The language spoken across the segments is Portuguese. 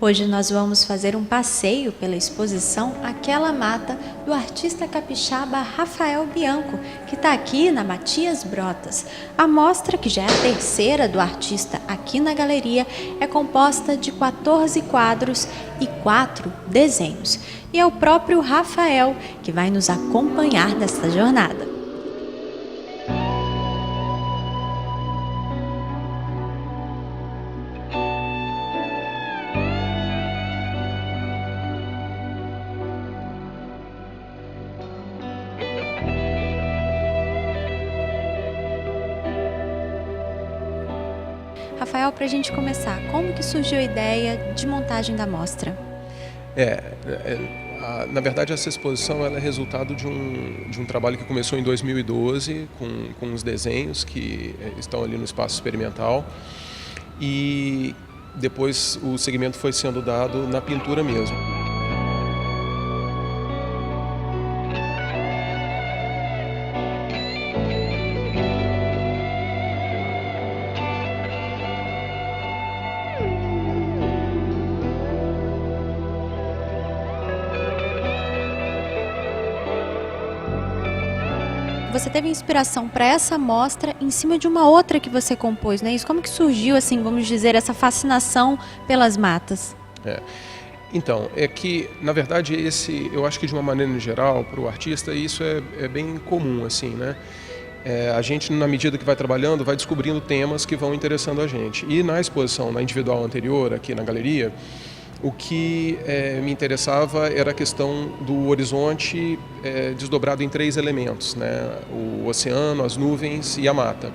Hoje nós vamos fazer um passeio pela exposição Aquela Mata, do artista capixaba Rafael Bianco, que está aqui na Matias Brotas. A mostra, que já é a terceira do artista aqui na galeria, é composta de 14 quadros e 4 desenhos. E é o próprio Rafael que vai nos acompanhar nesta jornada. Rafael, para a gente começar, como que surgiu a ideia de montagem da mostra? Na verdade, essa exposição ela é resultado de um trabalho que começou em 2012 com os desenhos que estão ali no espaço experimental, e depois o segmento foi sendo dado na pintura mesmo. Você teve inspiração para essa mostra em cima de uma outra que você compôs, né? Isso, como que surgiu, assim, vamos dizer, essa fascinação pelas matas? Então, é que, na verdade, eu acho que de uma maneira geral, para o artista, isso é bem comum, assim, né? A gente, na medida que vai trabalhando, vai descobrindo temas que vão interessando a gente. E na exposição, na individual anterior, aqui na galeria, o que me interessava era a questão do horizonte desdobrado em 3 elementos, né? O oceano, as nuvens e a mata.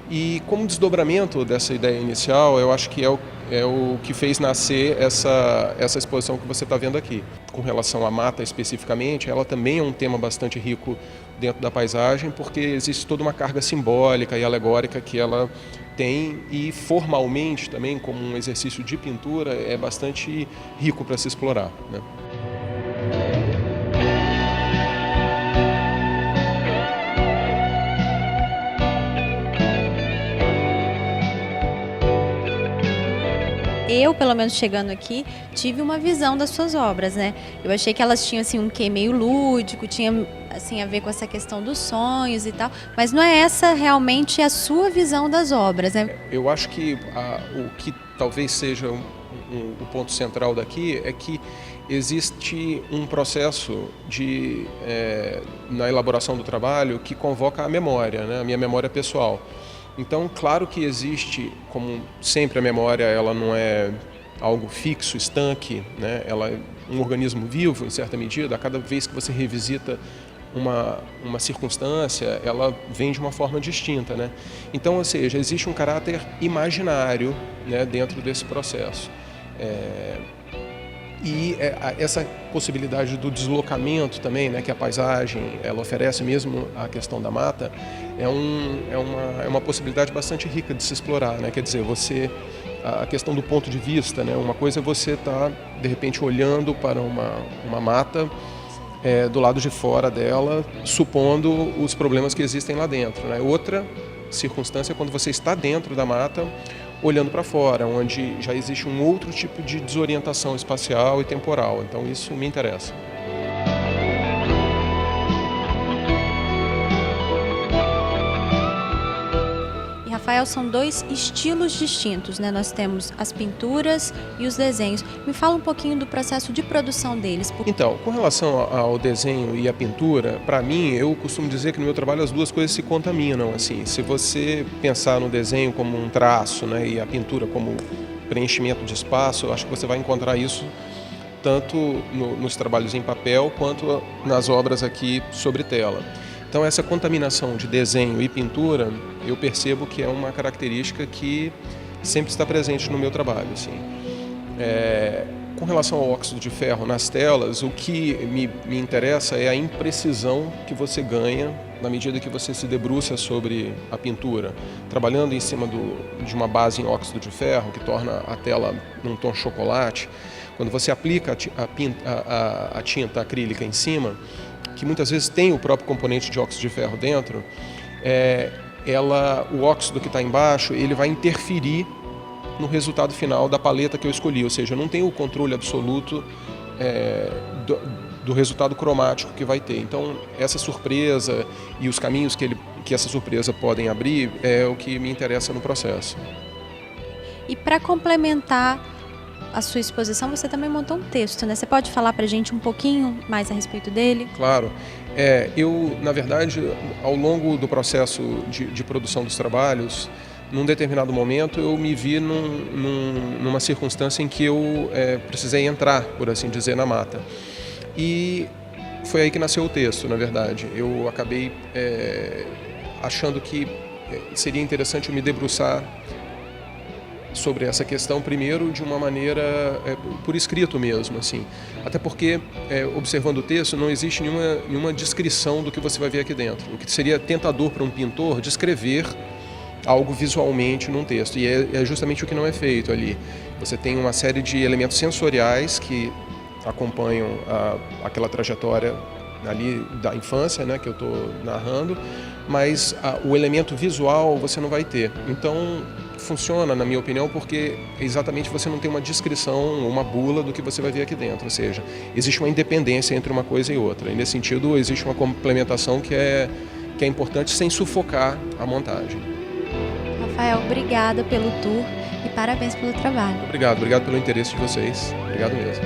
E como desdobramento dessa ideia inicial, eu acho que é o que fez nascer essa exposição que você está vendo aqui. Com relação à mata especificamente, ela também é um tema bastante rico dentro da paisagem, porque existe toda uma carga simbólica e alegórica que ela tem, e formalmente também, como um exercício de pintura, é bastante rico para se explorar, né? Eu, pelo menos chegando aqui, tive uma visão das suas obras, né? Eu achei que elas tinham, assim, um quê meio lúdico, tinha, assim, a ver com essa questão dos sonhos e tal, mas não é essa realmente a sua visão das obras, né? Eu acho que o que talvez seja o ponto central daqui é que existe um processo na elaboração do trabalho que convoca a memória, né? A minha memória pessoal. Então, claro que existe, como sempre a memória, ela não é algo fixo, estanque, né? Ela é um organismo vivo, em certa medida. A cada vez que você revisita uma circunstância, ela vem de uma forma distinta, né? Então, ou seja, existe um caráter imaginário, né, dentro desse processo. Essa possibilidade do deslocamento também, né, que a paisagem ela oferece, mesmo a questão da mata, é uma possibilidade bastante rica de se explorar, né? Quer dizer, a questão do ponto de vista, né? Uma coisa é você estar, de repente, olhando para uma mata do lado de fora dela, supondo os problemas que existem lá dentro, né? Outra circunstância é quando você está dentro da mata, olhando para fora, onde já existe um outro tipo de desorientação espacial e temporal. Então isso me interessa. E, Rafael, são 2 estilos distintos, né? Nós temos as pinturas e os desenhos. Me fala um pouquinho do processo de produção deles. Então, com relação ao desenho e à pintura, para mim, eu costumo dizer que no meu trabalho as duas coisas se contaminam, assim. Se você pensar no desenho como um traço, né, e a pintura como preenchimento de espaço, eu acho que você vai encontrar isso tanto nos trabalhos em papel quanto nas obras aqui sobre tela. Então, essa contaminação de desenho e pintura, eu percebo que é uma característica que sempre está presente no meu trabalho, assim. Com relação ao óxido de ferro nas telas, o que me interessa é a imprecisão que você ganha na medida que você se debruça sobre a pintura. Trabalhando em cima de uma base em óxido de ferro, que torna a tela num tom chocolate, quando você aplica a tinta acrílica em cima, que muitas vezes tem o próprio componente de óxido de ferro dentro, o óxido que está embaixo ele vai interferir no resultado final da paleta que eu escolhi, ou seja, eu não tenho o controle absoluto do resultado cromático que vai ter. Então, essa surpresa e os caminhos que essa surpresa podem abrir é o que me interessa no processo. E para complementar a sua exposição, você também montou um texto, né? Você pode falar para a gente um pouquinho mais a respeito dele? Claro. Eu, na verdade, ao longo do processo de produção dos trabalhos, num determinado momento eu me vi numa circunstância em que eu precisei entrar, por assim dizer, na mata. E foi aí que nasceu o texto, na verdade. Eu acabei achando que seria interessante eu me debruçar sobre essa questão, primeiro, de uma maneira por escrito mesmo, assim. Até porque, observando o texto, não existe nenhuma descrição do que você vai ver aqui dentro. O que seria tentador para um pintor descrever algo visualmente num texto. E é justamente o que não é feito ali. Você tem uma série de elementos sensoriais que acompanham aquela trajetória ali da infância, né, que eu estou narrando, mas o elemento visual você não vai ter. Então, funciona, na minha opinião, porque exatamente você não tem uma descrição, uma bula do que você vai ver aqui dentro, ou seja, existe uma independência entre uma coisa e outra. E nesse sentido, existe uma complementação que é importante sem sufocar a montagem. Rafael, obrigada pelo tour e parabéns pelo trabalho. Obrigado pelo interesse de vocês. Obrigado mesmo.